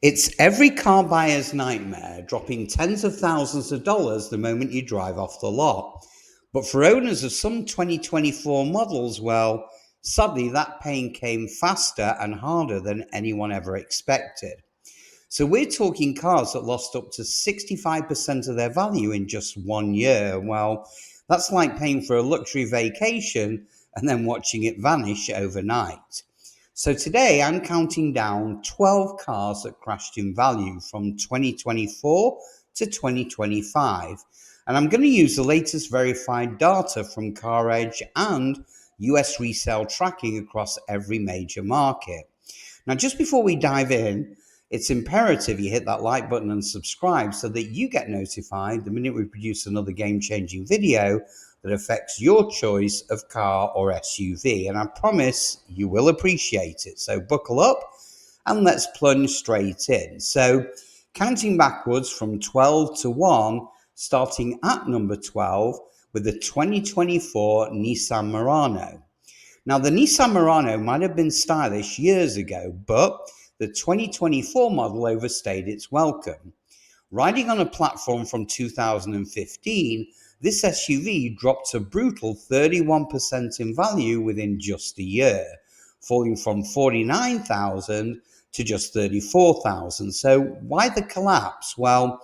It's every car buyer's nightmare, dropping tens of thousands of dollars the moment you drive off the lot. But for owners of some 2024 models, well, sadly, that pain came faster and harder than anyone ever expected. So we're talking cars that lost up to 65% of their value in just 1 year. Well, that's like paying for a luxury vacation and then watching it vanish overnight. So today I'm counting down 12 cars that crashed in value from 2024 to 2025. And I'm going to use the latest verified data from CarEdge and US resale tracking across every major market. Now, just before we dive in, it's imperative you hit that like button and subscribe so that you get notified the minute we produce another game-changing video that affects your choice of car or SUV. And I promise you will appreciate it. So buckle up and let's plunge straight in. So counting backwards from 12 to 1, starting at number 12 with the 2024 Nissan Murano. Now, the Nissan Murano might have been stylish years ago, but the 2024 model overstayed its welcome. Riding on a platform from 2015, this SUV dropped a brutal 31% in value within just a year, falling from 49,000 to just 34,000. So why the collapse? Well,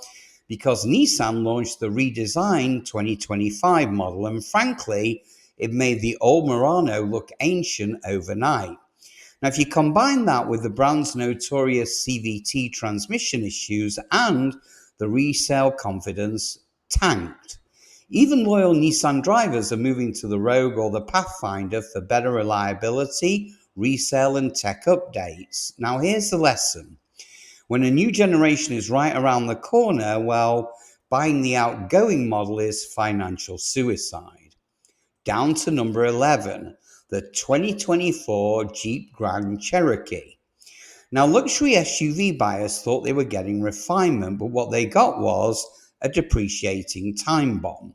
because Nissan launched the redesigned 2025 model, and frankly, it made the old Murano look ancient overnight. Now, if you combine that with the brand's notorious CVT transmission issues and the resale confidence tanked, even loyal Nissan drivers are moving to the Rogue or the Pathfinder for better reliability, resale, and tech updates. Now, here's the lesson. When a new generation is right around the corner, well, buying the outgoing model is financial suicide. Down to number 11, the 2024 Jeep Grand Cherokee. Now, luxury SUV buyers thought they were getting refinement, but what they got was a depreciating time bomb.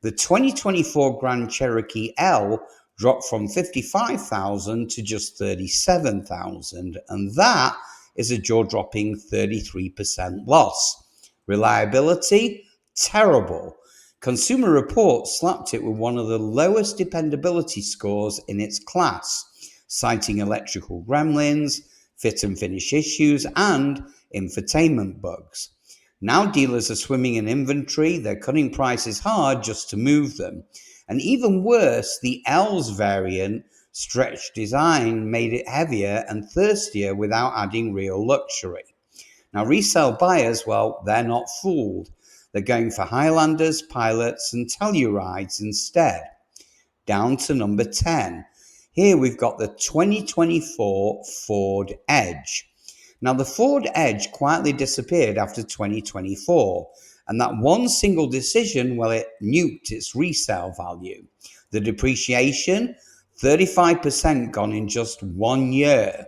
The 2024 Grand Cherokee L dropped from 55,000 to just 37,000, and that is a jaw-dropping 33% loss. Reliability? Terrible. Consumer Reports slapped it with one of the lowest dependability scores in its class, citing electrical gremlins, fit and finish issues, and infotainment bugs. Now dealers are swimming in inventory, they're cutting prices hard just to move them. And even worse, the L's variant stretched design made it heavier and thirstier without adding real luxury. Now resale buyers, well, they're not fooled. They're going for Highlanders, Pilots, and Tellurides instead. Down to number 10. Here we've got the 2024 Ford Edge. Now, the Ford Edge quietly disappeared after 2024, and that one single decision, well, it nuked its resale value. The depreciation, 35% gone in just 1 year.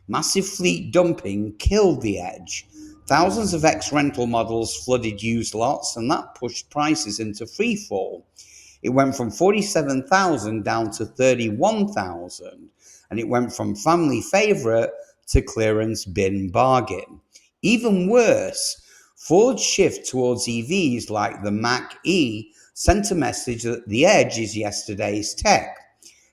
Massive fleet dumping killed the Edge. Thousands of ex-rental models flooded used lots, and that pushed prices into freefall. It went from 47,000 down to 31,000, and it went from family favorite to clearance bin bargain. Even worse, Ford's shift towards EVs like the Mach-E sent a message that the Edge is yesterday's tech.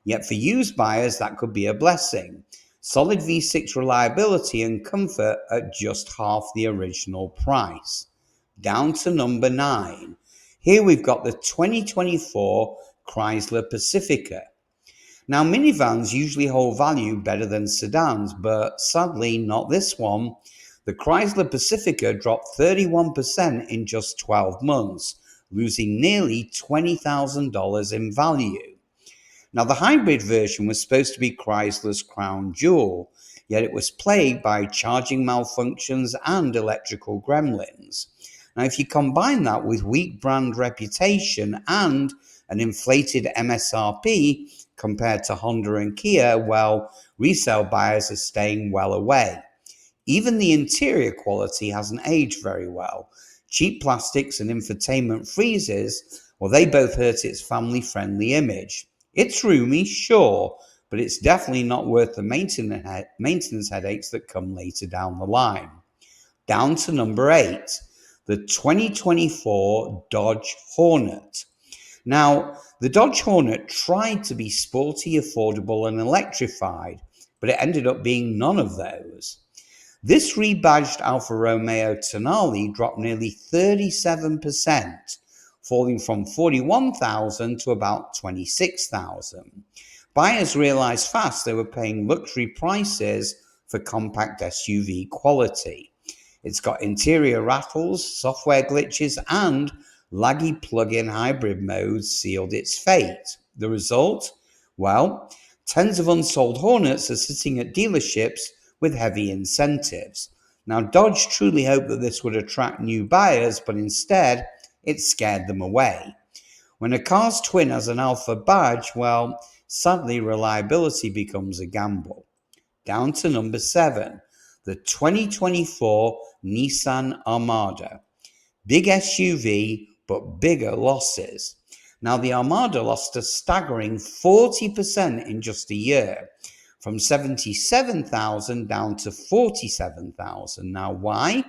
Yet for used buyers, that could be a blessing. Solid V6 reliability and comfort at just half the original price. Down to number 9. Here we've got the 2024 Chrysler Pacifica. Now, minivans usually hold value better than sedans, but sadly not this one. The Chrysler Pacifica dropped 31% in just 12 months, losing nearly $20,000 in value. Now, the hybrid version was supposed to be Chrysler's crown jewel, yet it was plagued by charging malfunctions and electrical gremlins. Now, if you combine that with weak brand reputation and an inflated MSRP compared to Honda and Kia, well, resale buyers are staying well away. Even the interior quality hasn't aged very well. Cheap plastics and infotainment freezes, well, they both hurt its family-friendly image. It's roomy, sure, but it's definitely not worth the maintenance headaches that come later down the line. Down to number 8, the 2024 Dodge Hornet. Now, the Dodge Hornet tried to be sporty, affordable, and electrified, but it ended up being none of those. This rebadged Alfa Romeo Tonale dropped nearly 37%, falling from 41,000 to about 26,000. Buyers realized fast they were paying luxury prices for compact SUV quality. It's got interior rattles, software glitches, and laggy plug-in hybrid modes sealed its fate. The result? Well, tens of unsold Hornets are sitting at dealerships with heavy incentives. Now, Dodge truly hoped that this would attract new buyers, but instead, it scared them away. When a car's twin has an Alpha badge, well, sadly, reliability becomes a gamble. Down to number 7, the 2024 Nissan Armada. Big SUV, but bigger losses. Now, the Armada lost a staggering 40% in just a year, from 77,000 down to 47,000. Now, why?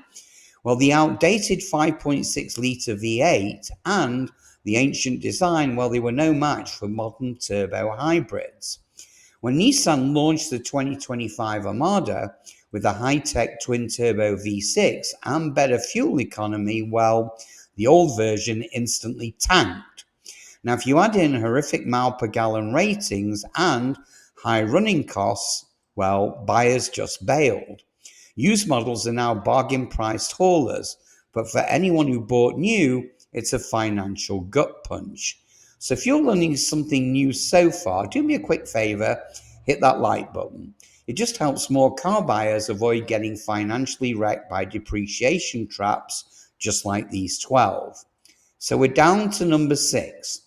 Well, the outdated 5.6 litre V8 and the ancient design, well, they were no match for modern turbo hybrids. When Nissan launched the 2025 Armada with a high-tech twin-turbo V6 and better fuel economy, well, the old version instantly tanked. Now, if you add in horrific mile per gallon ratings and high running costs, well, buyers just bailed. Used models are now bargain-priced haulers, but for anyone who bought new, it's a financial gut punch. So if you're learning something new so far, do me a quick favor, hit that like button. It just helps more car buyers avoid getting financially wrecked by depreciation traps just like these 12. So we're down to number 6.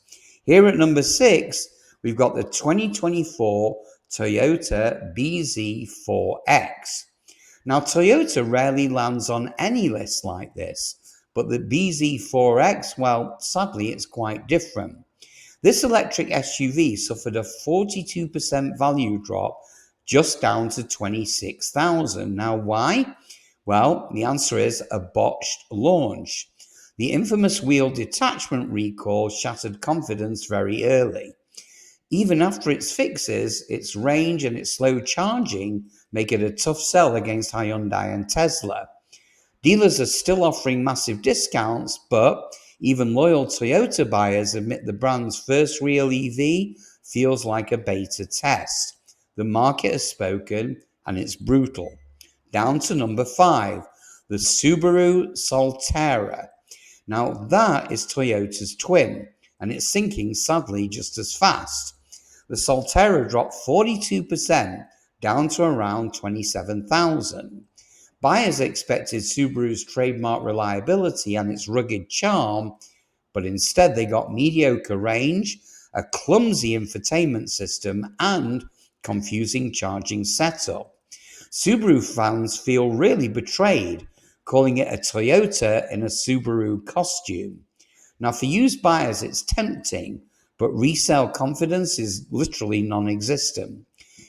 Here at number 6, we've got the 2024 Toyota BZ4X. Now, Toyota rarely lands on any list like this, but the BZ4X, well, sadly, it's quite different. This electric SUV suffered a 42% value drop, just down to 26,000. Now, why? Well, the answer is a botched launch. The infamous wheel detachment recall shattered confidence very early. Even after its fixes, its range and its slow charging make it a tough sell against Hyundai and Tesla. Dealers are still offering massive discounts, but even loyal Toyota buyers admit the brand's first real EV feels like a beta test. The market has spoken, and it's brutal. Down to number 5, the Subaru Solterra. Now, that is Toyota's twin, and it's sinking sadly just as fast. The Solterra dropped 42%, down to around 27,000. Buyers expected Subaru's trademark reliability and its rugged charm, but instead they got mediocre range, a clumsy infotainment system, and confusing charging setup. Subaru fans feel really betrayed, calling it a Toyota in a Subaru costume. Now, for used buyers, it's tempting, but resale confidence is literally non-existent.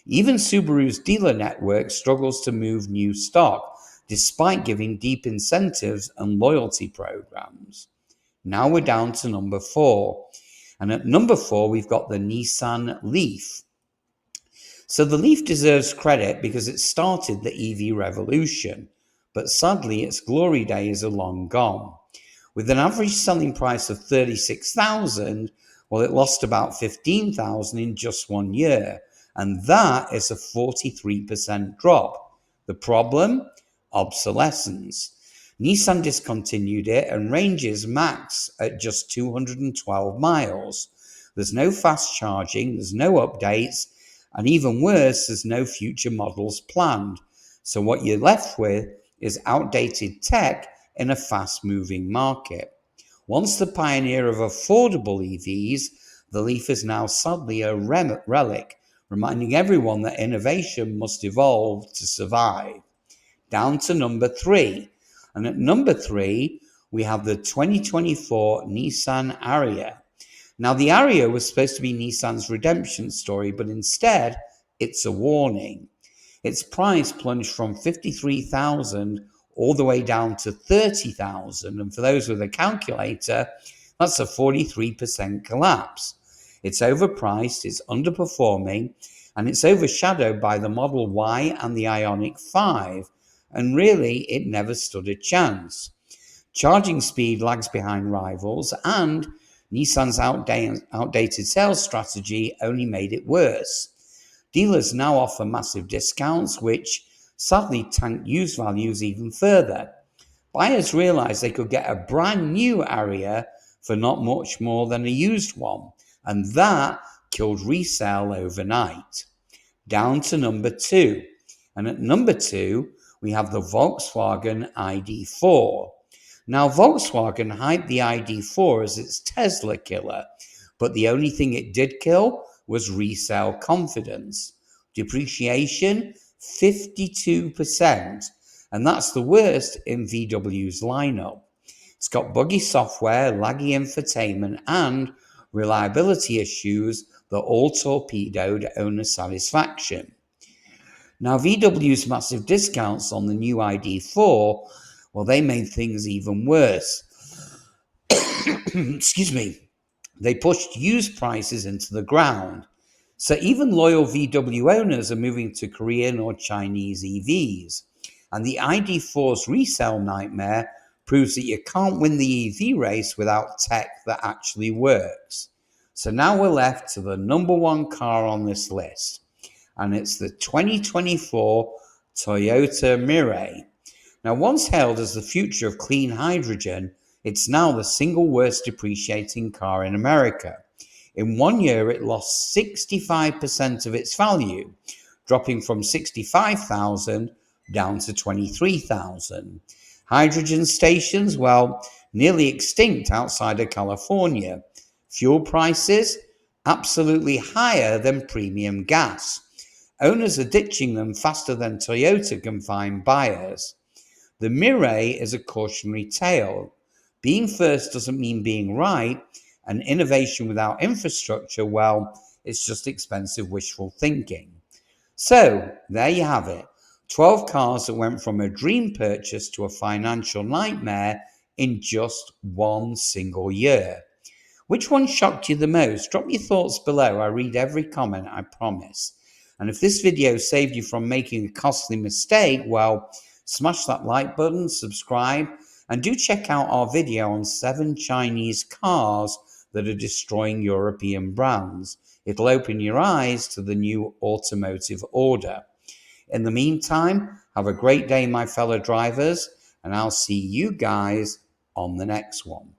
Even Subaru's dealer network struggles to move new stock, despite giving deep incentives and loyalty programs. Now we're down to number 4. And at number 4, we've got the Nissan Leaf. So the Leaf deserves credit because it started the EV revolution, but sadly its glory days are long gone. With an average selling price of 36,000, well, it lost about 15,000 in just 1 year, and that is a 43% drop. The problem? Obsolescence. Nissan discontinued it and ranges max at just 212 miles. There's no fast charging, there's no updates, and even worse, there's no future models planned. So what you're left with is outdated tech in a fast-moving market. Once the pioneer of affordable EVs, the Leaf is now sadly a relic, reminding everyone that innovation must evolve to survive. Down to number 3. And at number 3, we have the 2024 Nissan Ariya. Now, the Ariya was supposed to be Nissan's redemption story, but instead, it's a warning. Its price plunged from 53,000 all the way down to 30,000. And for those with a calculator, that's a 43% collapse. It's overpriced, it's underperforming, and it's overshadowed by the Model Y and the Ioniq 5. And really, it never stood a chance. Charging speed lags behind rivals, and Nissan's outdated sales strategy only made it worse. Dealers now offer massive discounts, which sadly tank used values even further. Buyers realized they could get a brand new Ariya for not much more than a used one, and that killed resale overnight. Down to number 2. And at number 2, we have the Volkswagen ID.4. Now, Volkswagen hyped the ID.4 as its Tesla killer, but the only thing it did kill was resale confidence. Depreciation, 52%, and that's the worst in VW's lineup. It's got buggy software, laggy infotainment, and reliability issues that all torpedoed owner satisfaction. Now, VW's massive discounts on the new ID.4, well, they made things even worse. Excuse me. They pushed used prices into the ground. So even loyal VW owners are moving to Korean or Chinese EVs. And the ID.4's resale nightmare proves that you can't win the EV race without tech that actually works. So now we're left to the number 1 car on this list, and it's the 2024 Toyota Mirai. Now, once hailed as the future of clean hydrogen, it's now the single worst depreciating car in America. In 1 year, it lost 65% of its value, dropping from 65,000 down to 23,000. Hydrogen stations, well, nearly extinct outside of California. Fuel prices, absolutely higher than premium gas. Owners are ditching them faster than Toyota can find buyers. The Mirai is a cautionary tale. Being first doesn't mean being right, and innovation without infrastructure, well, it's just expensive wishful thinking. So, there you have it. 12 cars that went from a dream purchase to a financial nightmare in just 1 single year. Which one shocked you the most? Drop your thoughts below. I read every comment, I promise. And if this video saved you from making a costly mistake, well, smash that like button, subscribe, and do check out our video on 7 Chinese cars that are destroying European brands. It'll open your eyes to the new automotive order. In the meantime, have a great day, my fellow drivers, and I'll see you guys on the next one.